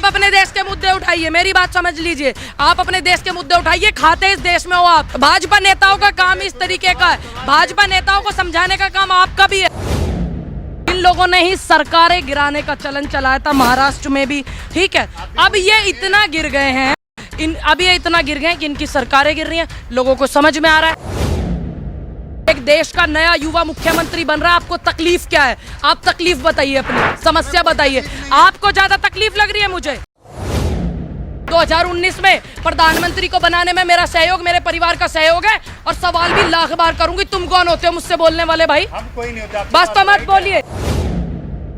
आप अपने देश के मुद्दे उठाइए, मेरी बात समझ लीजिए, आप अपने देश के मुद्दे उठाइए, खाते इस देश में हो आप। भाजपा नेताओं का काम इस तरीके का है, भाजपा नेताओं को समझाने का काम आपका भी है। इन लोगों ने ही सरकारें गिराने का चलन चलाया था महाराष्ट्र में भी, ठीक है। अब ये इतना गिर गए हैं, ये इतना गिर गए हैं कि इनकी सरकारें गिर रही हैं, लोगों को समझ में आ रहा है। एक देश का नया युवा मुख्यमंत्री बन रहा है, आपको तकलीफ क्या है? आप तकलीफ बताइए, अपनी समस्या बताइए। आपको ज्यादा तकलीफ लग रही है मुझे। 2019 में प्रधानमंत्री को बनाने में मेरा सहयोग, मेरे परिवार का सहयोग है, और सवाल भी लाख बार करूंगी। तुम कौन होते हो मुझसे बोलने वाले भाई? हम कोई नहीं होते। बस तो मत बोलिए।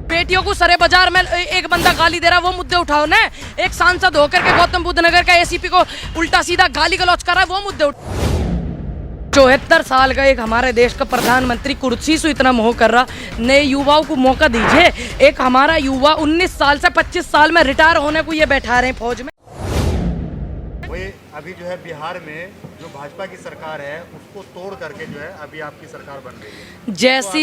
बेटियों को सरे बाजार में एक बंदा गाली दे रहा, वो मुद्दे उठाओ ना। एक सांसद होकर के गौतम बुद्ध नगर का एसीपी को उल्टा सीधा गाली गलौज कर रहा है, वो मुद्दे उठाओ। 74 साल का एक हमारे देश का प्रधानमंत्री कुर्सी से इतना मोह कर रहा, नए युवाओं को मौका दीजिए। एक हमारा युवा 19 साल से 25 साल में रिटायर होने को ये बैठा रहे हैं फौज में। वही अभी जो है बिहार में जो भाजपा की सरकार है उसको तोड़ करके जो है अभी आपकी सरकार बन रही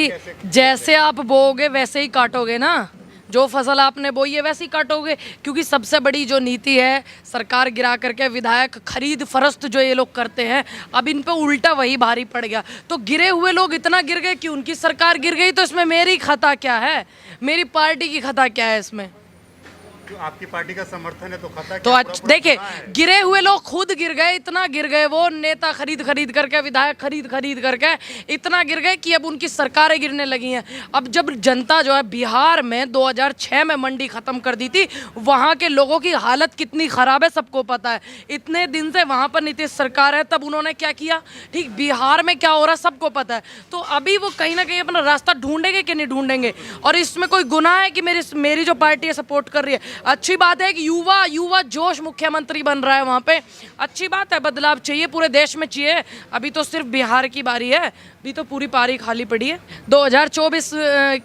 है। जैसे आप बोओगे वैसे ही काटोगे ना, जो फसल आपने बोई है वैसे ही काटोगे। क्योंकि सबसे बड़ी जो नीति है, सरकार गिरा करके विधायक खरीद फरोख्त जो ये लोग करते हैं, अब इन पे उल्टा वही भारी पड़ गया। तो गिरे हुए लोग इतना गिर गए कि उनकी सरकार गिर गई, तो इसमें मेरी खता क्या है? मेरी पार्टी की खता क्या है इसमें? आपकी पार्टी का समर्थन है तो खता तो देखिए, गिरे हुए लोग खुद गिर गए, इतना गिर गए, वो नेता खरीद करके, विधायक खरीद करके इतना गिर गए कि अब उनकी सरकारें गिरने लगी हैं। अब जब जनता जो है बिहार में 2006 में मंडी खत्म कर दी थी, वहाँ के लोगों की हालत कितनी खराब है सबको पता है। इतने दिन से वहाँ पर नीतीश सरकार है, तब उन्होंने क्या किया, ठीक बिहार में क्या हो रहा है सबको पता है। तो अभी वो कहीं ना कहीं अपना रास्ता ढूंढेंगे कि नहीं ढूंढेंगे? और इसमें कोई गुनाह है कि मेरी जो पार्टी है सपोर्ट कर रही है? अच्छी बात है कि युवा जोश मुख्यमंत्री बन रहा है वहाँ पे, अच्छी बात है। बदलाव चाहिए, पूरे देश में चाहिए। अभी तो सिर्फ बिहार की बारी है, अभी तो पूरी पारी खाली पड़ी है। 2024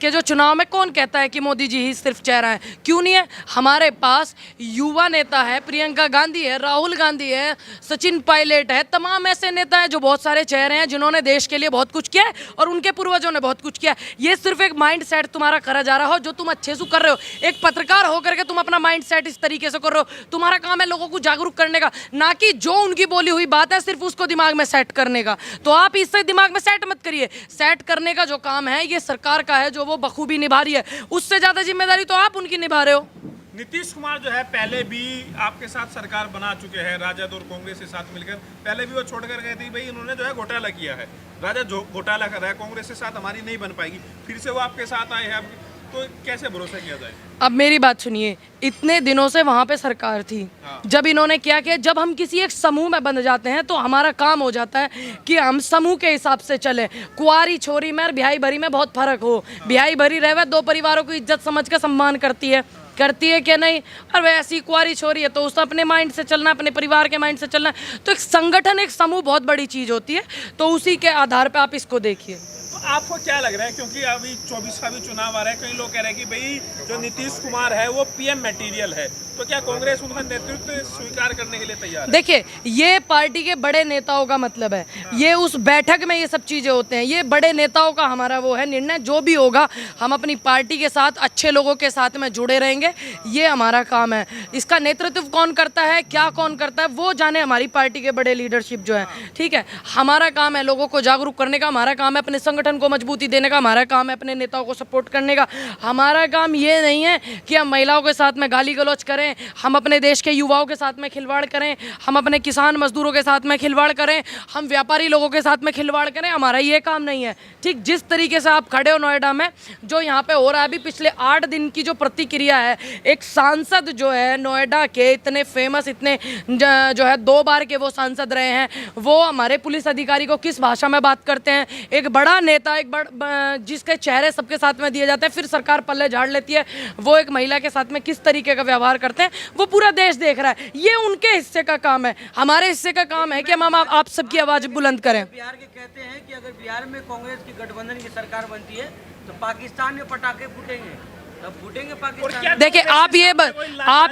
के जो चुनाव में कौन कहता है कि मोदी जी ही सिर्फ चेहरा है? क्यों नहीं है? हमारे पास युवा नेता है, प्रियंका गांधी है, राहुल गांधी है, सचिन पायलट है, तमाम ऐसे नेता हैं जो बहुत सारे चेहरे हैं, जिन्होंने देश के लिए बहुत कुछ किया है और उनके पूर्वजों ने बहुत कुछ किया है। ये सिर्फ एक माइंड सेट तुम्हारा करा जा रहा हो, जो तुम अच्छे से कर रहे हो। एक पत्रकार होकर के तुम अपना माइंड सेट इस तरीके से कर रहे हो। तुम्हारा काम है लोगों को जागरूक करने का, ना कि जो उनकी बोली हुई बात है सिर्फ उसको दिमाग में सेट करने का। तो आप इससे दिमाग में सेट मत करिए। सेट करने का जो काम है ये सरकार का है, जो वो बखूबी निभा रही है। उससे ज्यादा जिम्मेदारी तो आप उनकी निभा रहे हो। नीतीश कुमार जो है पहले भी आपके साथ सरकार बना चुके हैं, राजद और कांग्रेस के साथ मिलकर। पहले भी वो छोड़कर गए थे, भाई इन्होंने जो है घोटाला किया है, राजद जो घोटाला कर रहा है, कांग्रेस के साथ हमारी नहीं बन पाएगी, फिर से वो आपके साथ आए हैं, तो कैसे भरोसा किया जाए? अब मेरी बात सुनिए, इतने दिनों से वहाँ पे सरकार थी। जब इन्होंने क्या किया, जब हम किसी एक समूह में बंध जाते हैं तो हमारा काम हो जाता है कि हम समूह के हिसाब से चले। कुआरी छोरी में और ब्याही भरी में बहुत फर्क हो। ब्याही भरी रहे, दो परिवारों को इज्जत समझ के सम्मान करती है क्या नहीं? और वह ऐसी कुआरी छोरी है तो उसको अपने माइंड से चलना, अपने परिवार के माइंड से चलना। तो एक संगठन, एक समूह बहुत बड़ी चीज़ होती है। तो उसी के आधार पर आप इसको देखिए। तो आपको क्या लग रहा है, क्योंकि अभी 24 का भी चुनाव आ रहा है, कई लोग कह रहे हैं कि भाई जो नीतीश कुमार है वो पीएम मटेरियल है, तो क्या कांग्रेस उनका नेतृत्व स्वीकार करने के लिए तैयार है? देखिए, ये पार्टी के बड़े नेताओं का मतलब है, ये उस बैठक में ये सब चीज़ें होते हैं। ये बड़े नेताओं का हमारा वो है निर्णय, जो भी होगा हम अपनी पार्टी के साथ, अच्छे लोगों के साथ में जुड़े रहेंगे, ये हमारा काम है। इसका नेतृत्व कौन करता है, क्या कौन करता है, वो जाने हमारी पार्टी के बड़े लीडरशिप जो है, ठीक है। हमारा काम है लोगों को जागरूक करने का, हमारा काम है अपने संगठन को मजबूती देने का, हमारा काम है अपने नेताओं को सपोर्ट करने का। हमारा काम ये नहीं है कि हम महिलाओं के साथ में गाली गलौज करें, हम अपने देश के युवाओं के साथ में खिलवाड़ करें, हम अपने किसान मजदूरों के साथ में खिलवाड़ करें, हम व्यापारी लोगों के साथ में खिलवाड़ करें। हमारा ये काम नहीं है, ठीक। जिस तरीके से आप खड़े हो नोएडा में, जो यहाँ पे हो रहा है अभी पिछले 8 दिन की जो प्रतिक्रिया है, एक सांसद जो है नोएडा के, इतने फेमस, इतने जो है 2 बार के वो सांसद रहे हैं, वो हमारे पुलिस अधिकारी को किस भाषा में बात करते हैं। एक बड़ा नेता, जिसके चेहरे सबके साथ में दिए जाते हैं, फिर सरकार पल्ले झाड़ लेती है, वो एक महिला के साथ में किस तरीके का व्यवहार करते हैं, वो पूरा देश देख रहा है। ये उनके हिस्से का काम है। हमारे हिस्से का काम है कि हम आप सबकी आवाज बुलंद करें। बिहार के कहते हैं कि अगर बिहार में कांग्रेस की गठबंधन की सरकार बनती है तो पाकिस्तान में पटाखे फूटेंगे। और क्या देखिए आप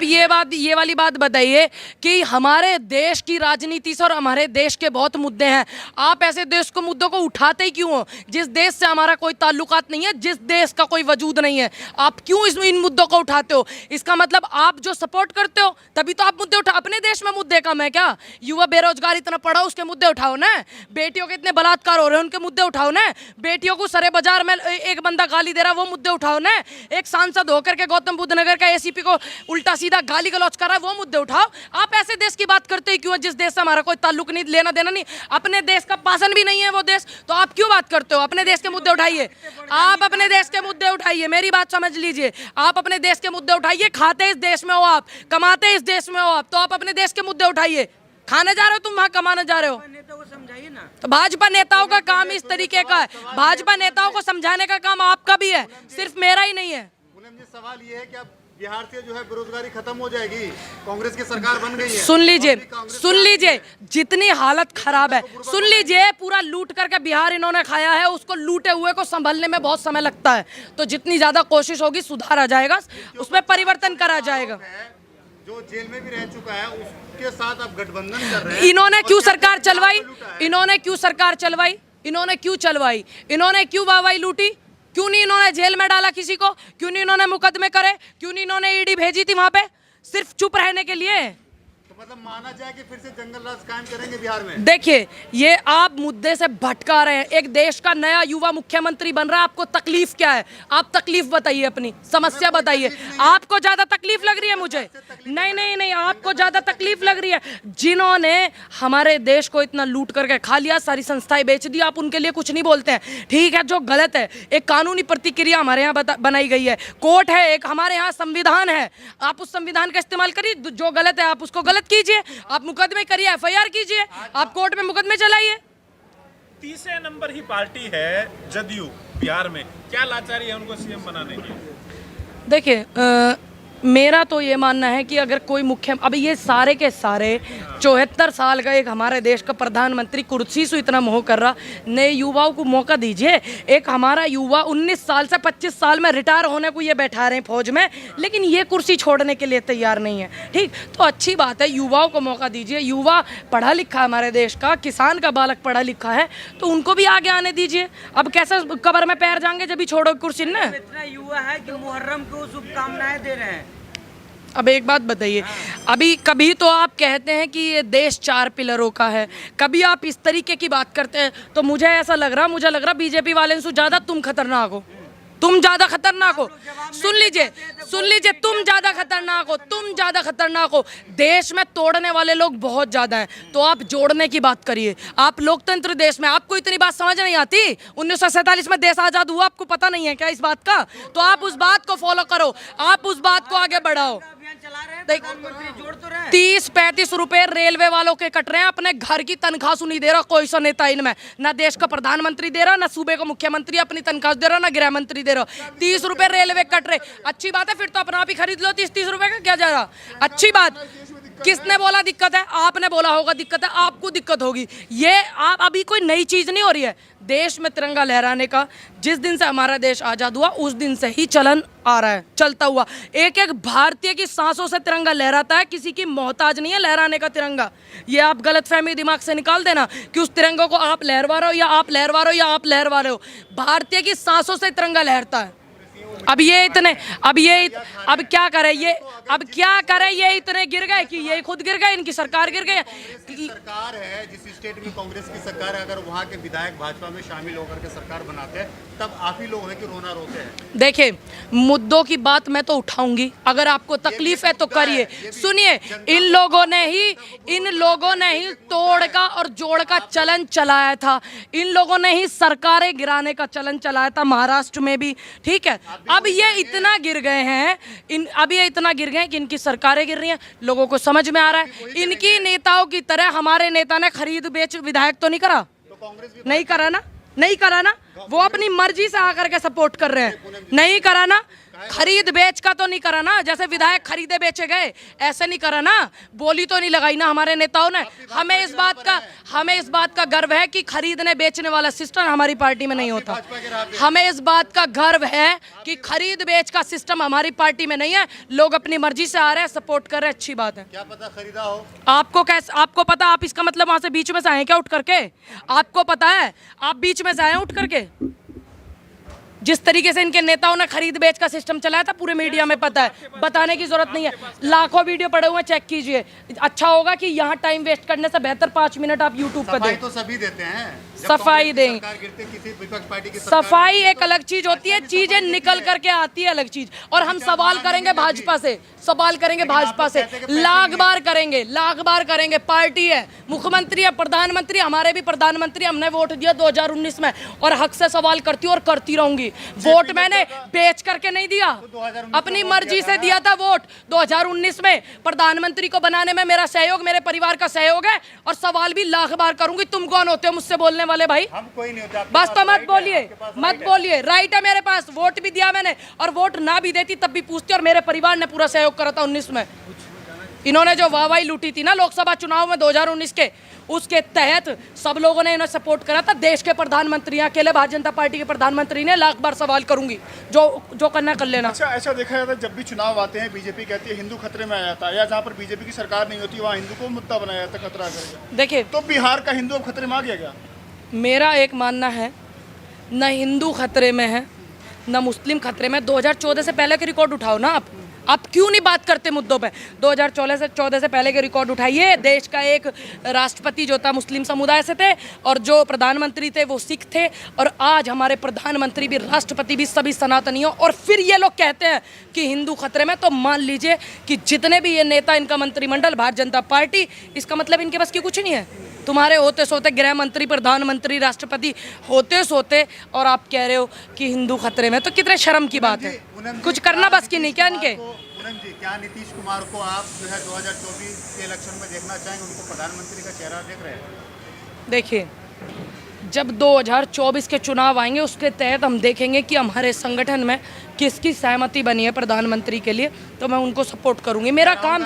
ये वाली बात बताइए कि हमारे देश की राजनीति से और हमारे देश के बहुत मुद्दे हैं, आप ऐसे देश को मुद्दों को उठाते ही क्यों हो जिस देश से हमारा कोई ताल्लुकात नहीं है, जिस देश का कोई वजूद नहीं है, आप क्यों इन मुद्दों को उठाते हो? इसका मतलब आप जो सपोर्ट करते हो तभी तो आप मुद्दे उठा। अपने देश में मुद्दे कम है क्या? युवा बेरोजगार इतना पड़ा, उसके मुद्दे उठाओ ना। बेटियों के इतने बलात्कार हो रहे हैं, उनके मुद्दे उठाओ ना। बेटियों को सरे बाजार में एक बंदा गाली दे रहा, वो मुद्दे उठाओ ना। एक सांसद होकर के गौतम बुद्ध नगर का एसीपी को उल्टा सीधा गाली गलौज कर रहा है, वो मुद्दे उठाओ। आप ऐसे देश की बात करते ही क्यों जिस देश से हमारा कोई ताल्लुक नहीं, लेना देना नहीं, अपने देश का पासन भी नहीं है वो देश, तो आप क्यों बात करते हो? अपने देश के मुद्दे उठाइए, आप अपने देश के मुद्दे उठाइए, मेरी बात समझ लीजिए। आप अपने देश के मुद्दे उठाइए, खाते इस देश में हो आप, कमाते इस देश में हो आप, तो आप अपने देश के मुद्दे उठाइए। खाने जा रहे हो तुम, वहां कमाने जा रहे हो, समझाइए ना। तो भाजपा नेताओं का काम इस तरीके का है, भाजपा नेताओं को समझाने का काम आपका भी है, सिर्फ मेरा ही नहीं है। मुलायम जी, सवाल ये है कि अब बिहार से जो है बेरोजगारी खत्म हो जाएगी, कांग्रेस की सरकार बन गई है। सुन लीजिए जितनी हालत खराब है, सुन लीजिए, पूरा लूट करके बिहार इन्होंने खाया है, उसको लूटे हुए को संभलने में बहुत समय लगता है, तो जितनी ज्यादा कोशिश होगी सुधार आ जाएगा, उसमें परिवर्तन करा जाएगा। जो जेल में भी रह चुका है उसके साथ आप गठबंधन कर रहे हैं। इन्होंने क्यों सरकार चलवाई? इन्होंने क्यों सरकार चलवाई? इन्होंने क्यों चलवाई? इन्होंने क्यों वाहवाही लूटी? क्यों नहीं इन्होंने जेल में डाला किसी को? क्यों नहीं इन्होंने मुकदमे करे? क्यों नहीं इन्होंने ईडी भेजी थी वहां पे? सिर्फ चुप रहने के लिए। तो मतलब माना जाए कि फिर से जंगल राज कायम करेंगे बिहार में? देखिए, ये आप मुद्दे से भटका रहे हैं। एक देश का नया युवा मुख्यमंत्री बन रहा है, आपको तकलीफ क्या है? आप तकलीफ बताइए, अपनी समस्या बताइए। आपको ज्यादा तकलीफ लग रही है? मुझे नहीं, आपको ज्यादा तकलीफ लग रही है। जिन्होंने हमारे देश को इतना लूट करके खा लिया, सारी संस्थाएं बेच दी, आप उनके लिए कुछ नहीं बोलते हैं। ठीक है, जो गलत है, एक कानूनी प्रतिक्रिया हमारे यहाँ बनाई गई है, कोर्ट है, एक हमारे यहाँ संविधान है, आप उस संविधान का इस्तेमाल करिए। जो गलत है आप उसको गलत कीजिए, आप मुकदमे करिए, एफआईआर कीजिए, आप कोर्ट में मुकदमे चलाइए। तीसरे नंबर ही पार्टी है जदयू बिहार में, क्या लाचारी है उनको सीएम बनाने की? देखिए, मेरा तो ये मानना है कि अगर कोई अभी ये सारे के सारे 74 साल का एक हमारे देश का प्रधानमंत्री कुर्सी से इतना मोह कर रहा, नए युवाओं को मौका दीजिए। एक हमारा युवा 19 साल से 25 साल में रिटायर होने को ये बैठा रहे हैं फौज में, लेकिन ये कुर्सी छोड़ने के लिए तैयार नहीं है। ठीक, तो अच्छी बात है, युवाओं को मौका दीजिए। युवा पढ़ा लिखा हमारे देश का, किसान का बालक पढ़ा लिखा है, तो उनको भी आगे आने दीजिए। अब कैसे कब्र में पैर जाएंगे जब भी छोड़ो कुर्सी ना। इतना युवा है कि मुहर्रम को शुभकामनाएं दे रहे हैं। अब एक बात बताइए, अभी कभी तो आप कहते हैं कि ये देश 4 पिलरों का है, कभी आप इस तरीके की बात करते हैं, तो मुझे लग रहा बीजेपी वाले से ज़्यादा तुम खतरनाक हो, तुम ज़्यादा खतरनाक हो। सुन लीजिए, तुम ज़्यादा खतरनाक हो। देश में तोड़ने वाले लोग बहुत ज़्यादा हैं, तो आप जोड़ने की बात करिए। आप लोकतंत्र देश में, आपको इतनी बात समझ नहीं आती? 1947 में देश आज़ाद हुआ, आपको पता नहीं है क्या इस बात का? तो आप उस बात को फॉलो करो, आप उस बात को आगे बढ़ाओ। 30-35 रुपए रेलवे वालों के कट रहे हैं, अपने घर की तनख्वाह सुनी दे रहा कोई सा नेता इनमें, ना देश का प्रधानमंत्री दे रहा, ना सूबे का मुख्यमंत्री अपनी तनख्वाह दे रहा, ना गृह मंत्री दे रहा। 30 रुपए रेलवे कट रहे, अच्छी बात है, फिर तो अपना आप ही खरीद लो। 30 रुपए का क्या जा रहा? अच्छी बात। किसने बोला दिक्कत है? आपने बोला होगा दिक्कत है, आपको दिक्कत होगी। ये आप अभी कोई नई चीज नहीं हो रही है। देश में तिरंगा लहराने का जिस दिन से हमारा देश आज़ाद हुआ उस दिन से ही चलन आ रहा है, चलता हुआ। एक एक भारतीय की सांसों से तिरंगा लहराता है, किसी की मोहताज नहीं है लहराने का तिरंगा। ये आप गलतफहमी दिमाग से निकाल देना कि उस तिरंगे को आप लहरवा रहे हो या आप लहरवा रहे हो या आप लहरवा रहे हो। भारतीय की सांसों से तिरंगा लहरता है। अब क्या करे ये इतने गिर गए कि ये खुद गिर गए, इनकी सरकार गिर गई। सरकार है जिस स्टेट में कांग्रेस की सरकार है, अगर वहाँ के विधायक भाजपा में शामिल होकर के सरकार बनाते हैं, तब आप ही लोग हैं कि रोना रोते हैं। देखिए, मुद्दों की बात मैं तो उठाऊंगी, अगर आपको तकलीफ है तो करिए। सुनिए, इन लोगों ने ही तोड़ का और जोड़ का चलन चलाया था, इन लोगों ने ही सरकारें गिराने का चलन चलाया था, महाराष्ट्र में भी। ठीक है, अब ये इतना गिर गए हैं कि इनकी सरकारें गिर रही हैं, लोगों को समझ में आ रहा है। इनकी नेताओं की तरह हमारे नेता ने खरीद बेच विधायक तो नहीं करा, नहीं करा ना, वो अपनी मर्जी से आकर के सपोर्ट कर रहे हैं, नहीं करा ना। खरीद बेच का तो नहीं करा ना, जैसे विधायक खरीदे बेचे गए ऐसे नहीं करा ना, बोली तो नहीं लगाई ना हमारे नेताओं ने। हमें इस बात का गर्व है कि खरीदने बेचने वाला सिस्टम हमारी पार्टी में नहीं होता। हमें इस बात का गर्व है कि खरीद बेच का सिस्टम हमारी पार्टी में नहीं है। लोग अपनी मर्जी से आ रहे हैं, सपोर्ट कर रहे हैं, अच्छी बात है। क्या पता खरीदा हो? आपको पता, आप इसका मतलब वहां से बीच में से आए क्या उठ करके? आपको पता है आप बीच में से आए उठ करके? जिस तरीके से इनके नेताओं ने खरीद बेच का सिस्टम चलाया था पूरे मीडिया में पता है, बताने की जरूरत नहीं है। लाखों वीडियो पड़े हुए, चेक कीजिए। अच्छा होगा कि यहाँ टाइम वेस्ट करने से बेहतर 5 मिनट आप यूट्यूब पर दें। तो सभी देते हैं, सफाई दें। किसी विपक्ष पार्टी की सफाई एक अलग चीज होती है, चीजें निकल करके आती है अलग चीज। और हम सवाल करेंगे भाजपा से, सवाल करेंगे भाजपा से, लाख बार करेंगे। पार्टी है, मुख्यमंत्री है, प्रधानमंत्री, हमारे भी प्रधानमंत्री, हमने वोट दिया 2019 में और हक से सवाल करती हूँ और करती रहूंगी। वोट मैंने बेच करके नहीं दिया, अपनी मर्जी से दिया था वोट। 2019 में प्रधानमंत्री को बनाने में मेरा सहयोग, मेरे परिवार का सहयोग है और सवाल भी लाख बार करूंगी। तुम कौन होते हो मुझसे बोलने वाले भाई? हम कोई नहीं होता। बस तो मत बोलिए। राइट है मेरे पास, वोट भी दिया मैंने और वोट ना भी देती तब भी पूछती, और मेरे परिवार ने पूरा सहयोग करा था 19 में। इन्होंने जो वाहवाही लूटी थी ना लोकसभा चुनाव में 2019 के, उसके तहत सब लोगों ने इन्हें सपोर्ट करा था। देश के प्रधानमंत्री, अकेले भारतीय जनता पार्टी के प्रधानमंत्री ने लाख बार सवाल करूंगी, जो करना कर लेना। अच्छा, ऐसा देखा जाता है जब भी चुनाव आते हैं बीजेपी कहती है हिंदू खतरे में आ जाता है, या जहाँ पर बीजेपी की सरकार नहीं होती वहाँ हिंदू को मुद्दा बनाया जाता है खतरा करके। देखिए, तो बिहार का हिंदू अब खतरे में आ गया क्या? मेरा एक मानना है, न हिंदू खतरे में है न मुस्लिम खतरे में। 2014 से पहले के रिकॉर्ड उठाओ ना आप क्यों नहीं बात करते मुद्दों पे? 2014 से पहले के रिकॉर्ड उठाइए। देश का एक राष्ट्रपति जो था मुस्लिम समुदाय से थे और जो प्रधानमंत्री थे वो सिख थे, और आज हमारे प्रधानमंत्री भी, राष्ट्रपति भी सभी सनातनी हो। और फिर ये लोग कहते हैं कि हिंदू खतरे में। तो मान लीजिए कि जितने भी ये नेता, इनका मंत्रिमंडल, भारतीय जनता पार्टी, इसका मतलब इनके पास की कुछ नहीं है। तुम्हारे होते सोते गृह मंत्री, प्रधानमंत्री, राष्ट्रपति होते सोते और आप कह रहे हो कि हिंदू खतरे में, तो कितने शर्म की बात है। कुछ करना बस की नहीं क्या इनके? पूनम जी, क्या नीतीश कुमार को आप जो है 2024 के इलेक्शन में देखना चाहेंगे? उनको प्रधानमंत्री का चेहरा देख रहे हैं? देखिए, जब 2024 के चुनाव आएंगे उसके तहत हम देखेंगे कि हमारे संगठन में किसकी सहमति बनी है प्रधानमंत्री के लिए, तो मैं उनको सपोर्ट करूंगी। मेरा काम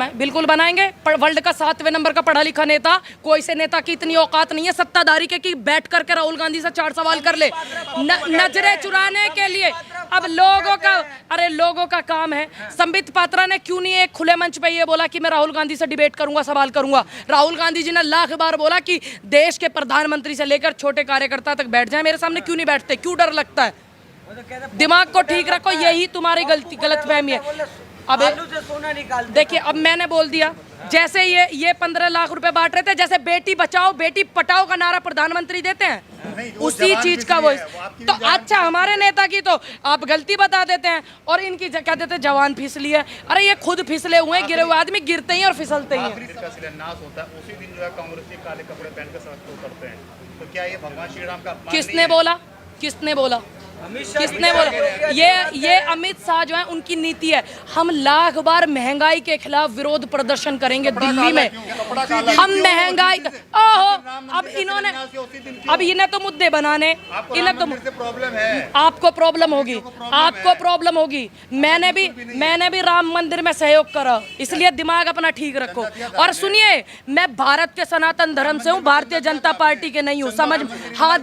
है, बिल्कुल बनाएंगे। वर्ल्ड का 7वें नंबर का पढ़ा लिखा नेता, कोई से नेता की इतनी औकात नहीं है सत्ताधारी के कि बैठ करके राहुल गांधी से 4 सवाल कर ले नजरें चुराने के लिए। अब लोगों का काम है। संबित पात्रा ने क्यों नहीं एक खुले मंच पे ये बोला कि मैं राहुल गांधी से डिबेट करूंगा, सवाल करूंगा? राहुल गांधी जी ने लाख बार बोला कि देश के प्रधानमंत्री से लेकर छोटे कार्यकर्ता तक बैठ जाए, मेरे सामने क्यों नहीं बैठते? क्यों डर लगता है? दिमाग को ठीक रखो, यही तुम्हारी गलतफहमी है। अब देखिए, अब मैंने बोल दिया, जैसे ये 15 लाख रुपए बांट रहे थे, जैसे बेटी बचाओ बेटी पटाओ का नारा प्रधानमंत्री देते हैं, उसी चीज का वो। तो अच्छा, हमारे नेता की तो आप गलती बता देते हैं और इनकी क्या देते हैं, जवान फिसली है। अरे ये खुद फिसले हुए हैं, गिरे हुए आदमी गिरते ही और फिसलते ही। शिलान्यास होता है उसी दिन जो है कांग्रेसी काले कपड़े पहनकर सड़क पर उतरते हैं, तो क्या ये भगवान श्री राम का अपमान? किसने बोला? ये अमित शाह जो है, उनकी नीति है। हम लाख बार महंगाई के खिलाफ विरोध प्रदर्शन करेंगे दिल्ली में। हम महंगाई अब इन्हें तो मुद्दे बनाने, इन्हें तो प्रॉब्लम है। आपको प्रॉब्लम होगी। मैंने भी राम मंदिर में सहयोग करा, इसलिए दिमाग अपना ठीक रखो। और सुनिए, मैं भारत के सनातन धर्म से हूँ, भारतीय जनता पार्टी के नहीं हूँ, समझ? हाथ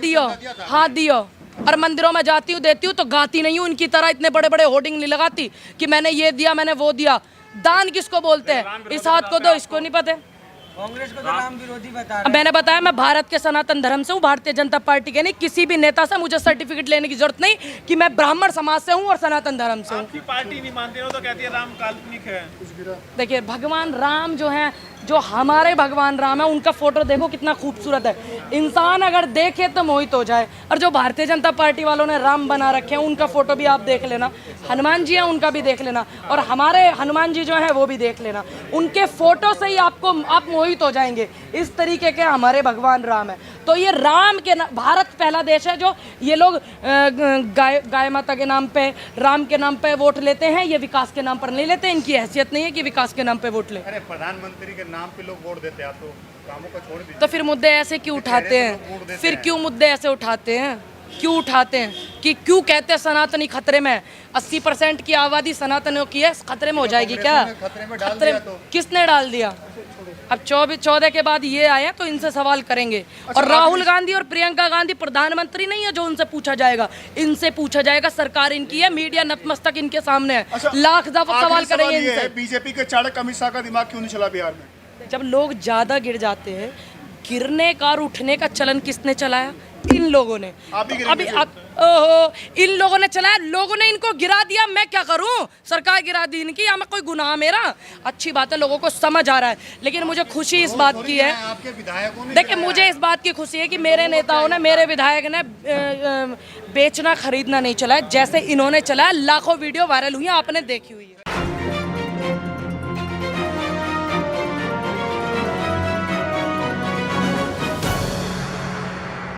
दियो। और मंदिरों में जाती हूँ, देती हूँ, तो गाती नहीं हूँ इनकी तरह, इतने बड़े बड़े होर्डिंग नहीं लगाती कि मैंने ये दिया, मैंने वो दिया। दान किसको बोलते हैं? इस हाथ को दो, इसको नहीं पता। कांग्रेस को तो राम विरोधी बता रहे। मैंने बताया, मैं भारत के सनातन धर्म से हूँ, भारतीय जनता पार्टी के नहीं। किसी भी नेता से मुझे सर्टिफिकेट लेने की जरूरत नहीं कि मैं ब्राह्मण समाज से हूँ और सनातन धर्म से हूँ। आपकी पार्टी नहीं मानते हो तो कहती है राम काल्पनिक है। देखिए, भगवान राम जो है, जो हमारे भगवान राम है, उनका फोटो देखो कितना खूबसूरत है। इंसान अगर देखे तो मोहित हो जाए। और जो भारतीय जनता पार्टी वालों ने राम बना रखे हैं, उनका फोटो भी आप देख लेना। हनुमान जी हैं, उनका भी देख लेना। और हमारे हनुमान जी जो हैं वो भी देख लेना। उनके फोटो से ही आप मोहित हो जाएंगे। इस तरीके के हमारे भगवान राम है। तो ये राम के भारत पहला देश है जो ये लोग गाय माता के नाम पे, राम के नाम पे वोट लेते हैं। ये विकास के नाम पर नहीं लेते, इनकी हैसियत नहीं है कि विकास के नाम पे वोट ले। अरे प्रधानमंत्री के नाम पे लोग वोट देते हैं, आप तो कामों को छोड़ दीजिए। तो फिर मुद्दे ऐसे क्यों उठाते हैं? फिर क्यों मुद्दे ऐसे उठाते हैं? क्यों उठाते हैं कि क्यों कहते हैं सनातनी खतरे में है? 80% की आबादी सनातनियों की है, खतरे में हो जाएगी क्या? खतरे में डाल दिया तो। किसने डाल दिया? अब 14 के बाद ये आए हैं तो इनसे सवाल करेंगे। और राहुल गांधी और प्रियंका गांधी प्रधानमंत्री नहीं है जो उनसे पूछा जाएगा, इनसे पूछा जाएगा। सरकार इनकी है, मीडिया नतमस्तक इनके सामने है, लाख दफा सवाल करेंगे इनसे। बीजेपी के चाणक्य अमित शाह का दिमाग क्यों नहीं चला बिहार में? जब लोग ज्यादा गिर जाते हैं, गिरने का और उठने का चलन किसने चलाया? इन लोगों ने। आप ही अभी ओहो, इन लोगों ने चलाया, लोगों ने इनको गिरा दिया। मैं क्या करूं? सरकार गिरा दी इनकी, या मैं कोई गुनाह मेरा? अच्छी बात है, लोगों को समझ आ रहा है, लेकिन मुझे खुशी इस बात की है, आपके विधायकों ने देखिए मुझे इस बात की खुशी है कि मेरे नेताओं ने, मेरे विधायक ने बेचना खरीदना नहीं चलाया, जैसे इन्होंने चलाया। लाखों वीडियो वायरल हुई हैं, आपने देखी हुई है।